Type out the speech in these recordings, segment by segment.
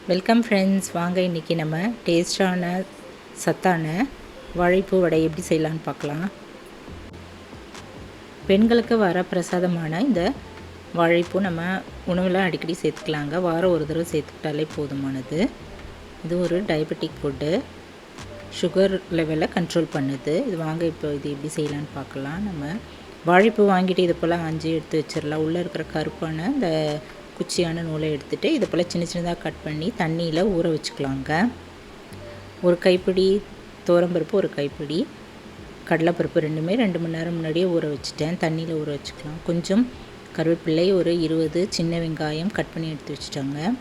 Welcome friends. வாங்க இன்றைக்கி நம்ம டேஸ்டான சத்தான வாழைப்பூ வடை எப்படி செய்யலான்னு பார்க்கலாம். பெண்களுக்கு வர பிரசாதமான இந்த வாழைப்பூ நம்ம உணவில் அடிக்கடி சேர்த்துக்கலாங்க. வாரம் ஒரு தடவை சேர்த்துக்கிட்டாலே போதுமானது. இது ஒரு டயபெட்டிக் ஃபுட்டு, சுகர் லெவலை கண்ட்ரோல் பண்ணுது. இது வாங்க இப்போ இது எப்படி செய்யலான்னு பார்க்கலாம். நம்ம வாழைப்பூ வாங்கிட்டு இது போல் ஆஞ்சி எடுத்து வச்சிடலாம். உள்ளே இருக்கிற கருப்பான இந்த குச்சியான நூலை எடுத்துகிட்டு இது போல் சின்ன சின்னதாக கட் பண்ணி தண்ணியில் ஊற வச்சுக்கலாங்க. ஒரு கைப்பிடி துவரம்பருப்பு, ஒரு கைப்பிடி கடலைப்பருப்பு, ரெண்டுமே 2 மணி நேரம் முன்னாடியே ஊற வச்சுட்டேன். தண்ணியில் ஊற வச்சுக்கலாம். கொஞ்சம் கருவேப்பிலை, ஒரு 20 சின்ன வெங்காயம் கட் பண்ணி எடுத்து வச்சுட்டாங்க.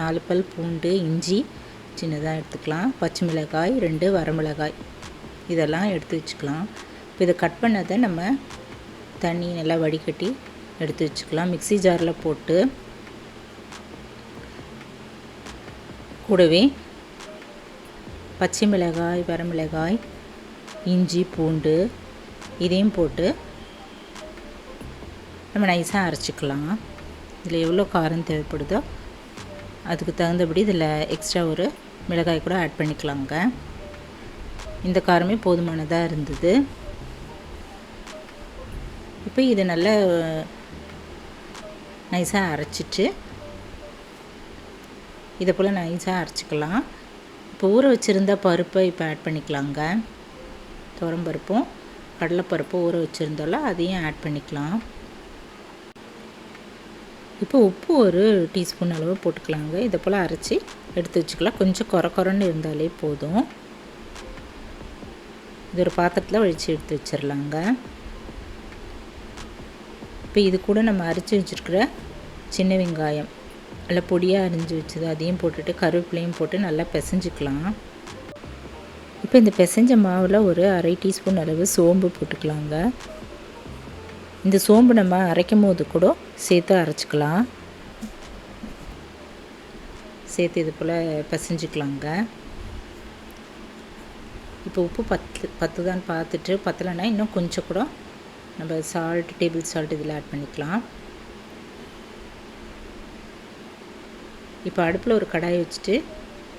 4 பல் பூண்டு, இஞ்சி சின்னதாக எடுத்துக்கலாம். பச்சை மிளகாய் 2, வரமிளகாய் இதெல்லாம் எடுத்து வச்சுக்கலாம். இப்போ இதை கட் பண்ணதை நம்ம தண்ணி நல்லா வடிகட்டி எடுத்து வச்சுக்கலாம். மிக்ஸி ஜாரில் போட்டு கூடவே பச்சை மிளகாய், வரமிளகாய், இஞ்சி, பூண்டு இதையும் போட்டு நம்ம நைஸாக அரைச்சிக்கலாம். இதில் எவ்வளோ காரம் தேவைப்படுதோ அதுக்கு தகுந்தபடி இதில் எக்ஸ்ட்ரா ஒரு மிளகாய் கூட ஆட் பண்ணிக்கலாங்க. இந்த காரமே போதுமானதாக இருந்தது. இப்போ இதை நல்லா நைஸாக அரைச்சிட்டு இதை போல் நைஸாக அரைச்சிக்கலாம். இப்போ ஊற வச்சுருந்த பருப்பை இப்போ ஆட் பண்ணிக்கலாங்க. துவரம்பருப்பும் கடலைப்பருப்பும் ஊற வச்சுருந்தோம்ல அதையும் ஆட் பண்ணிக்கலாம். இப்போ உப்பு ஒரு டீஸ்பூன் அளவு போட்டுக்கலாங்க. இதை போல் அரைச்சி எடுத்து வச்சுக்கலாம். கொஞ்சம் கொரன்னு இருந்தாலே போதும். இது ஒரு பாத்திரத்தில் வழித்து எடுத்து வச்சிடலாங்க. இப்போ இது கூட நம்ம அரைச்சி வச்சுருக்கிற சின்ன வெங்காயம் நல்லா பொடியாக அரிஞ்சு வச்சது அதையும் போட்டுட்டு கருவேப்பிலையும் போட்டு நல்லா பிசைஞ்சிக்கலாம். இப்போ இந்த பிசைஞ்ச மாவில் ஒரு 1/2 டீஸ்பூன் அளவு சோம்பு போட்டுக்கலாங்க. இந்த சோம்பு நம்ம அரைக்கும் போது கூட சேர்த்து அரைச்சிக்கலாம். சேர்த்து இது போல் பிசைஞ்சிக்கலாங்க. இப்போ உப்பு பத்துதான்னு பார்த்துட்டு பத்தலைன்னா இன்னும் கொஞ்சம் கூட நம்ம டேபிள் சால்ட் இதில் ஆட் பண்ணிக்கலாம். இப்போ அடுப்பில் ஒரு கடாயை வச்சுட்டு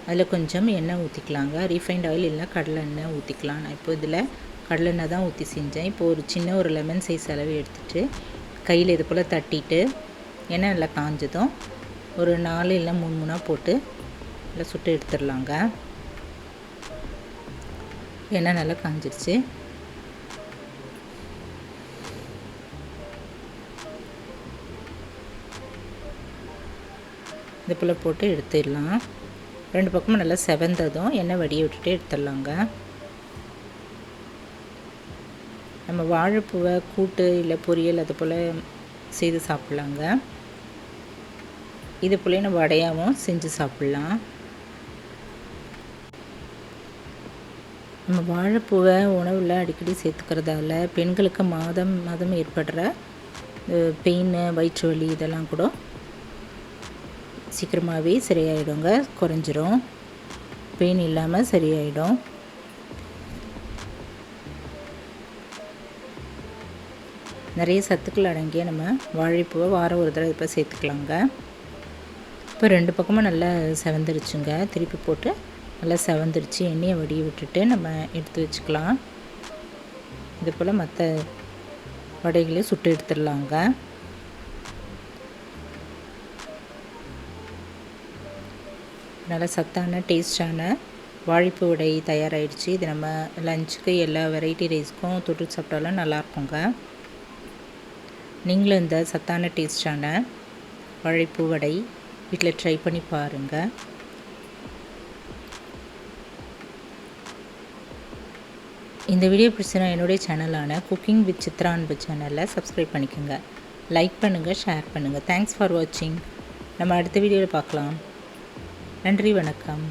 அதில் கொஞ்சம் எண்ணெய் ஊற்றிக்கலாங்க. ரீஃபைண்ட் ஆயில் இல்லை கடலை எண்ணெய் ஊற்றிக்கலாம். நான் இப்போ இதில் கடலை எண்ணெய் தான் ஊற்றி செஞ்சேன். இப்போ ஒரு லெமன் சைஸ் அளவு எடுத்துகிட்டு கையில் இது போல் தட்டிட்டு எண்ணெய் நல்லா காஞ்சதும் ஒரு 4 இல்லை 3 மூணாக போட்டு நல்லா சுட்டு எடுத்துடலாங்க. எண்ணெய் நல்லா காஞ்சிடுச்சு. இது போல் போட்டு எடுத்துடலாம். 2 பக்கமும் நல்லா செவந்ததும் எண்ணெய் வடியை விட்டுட்டு எடுத்துடலாங்க. நம்ம வாழைப்பூவை கூட்டு இல்லை பொரியல் அது போல் செய்து சாப்பிட்லாங்க. இது போல நம்ம வடையாகவும் செஞ்சு சாப்பிட்லாம். நம்ம வாழைப்பூவை உணவில் அடிக்கடி சேர்த்துக்கிறதால பெண்களுக்கு மாதம் ஏற்படுற பெயின், வயிற்று வலி இதெல்லாம் கூட சீக்கிரமாகவே சரியாயிடுங்க. குறைஞ்சிரும். பெயின் இல்லாமல் சரியாயிடும். நிறைய சத்துக்கள் அடங்கிய நம்ம வாழைப்பூவை வாரம் ஒரு தடவை இப்போ சேர்த்துக்கலாங்க. இப்போ 2 பக்கமும் நல்லா செவந்துருச்சுங்க. திருப்பி போட்டு நல்லா செவந்துருச்சு. எண்ணெயை வடிய விட்டுட்டு நம்ம எடுத்து வச்சுக்கலாம். இது போல் மற்ற வடைகளையும் சுட்டு எடுத்துடலாங்க. நல்லா சத்தான டேஸ்டான வாழைப்பூ வடை தயாராகிடுச்சு. இது நம்ம லஞ்சுக்கு எல்லா வெரைட்டி ரைஸ்க்கும் தொட்டு சாப்பிட்டாலும் நல்லாயிருக்குங்க. நீங்களும் இந்த சத்தான டேஸ்டான வாழைப்பூ வடை வீட்டில் ட்ரை பண்ணி பாருங்கள். இந்த வீடியோ பிடிச்சினா என்னுடைய சேனலான குக்கிங் வித் சித்ரா அன்பு சேனலில் சப்ஸ்கிரைப் பண்ணிக்கோங்க. லைக் பண்ணுங்கள், ஷேர் பண்ணுங்கள். தேங்க்ஸ் ஃபார் வாட்சிங். நம்ம அடுத்த வீடியோவில் பார்க்கலாம். நன்றி, வணக்கம்.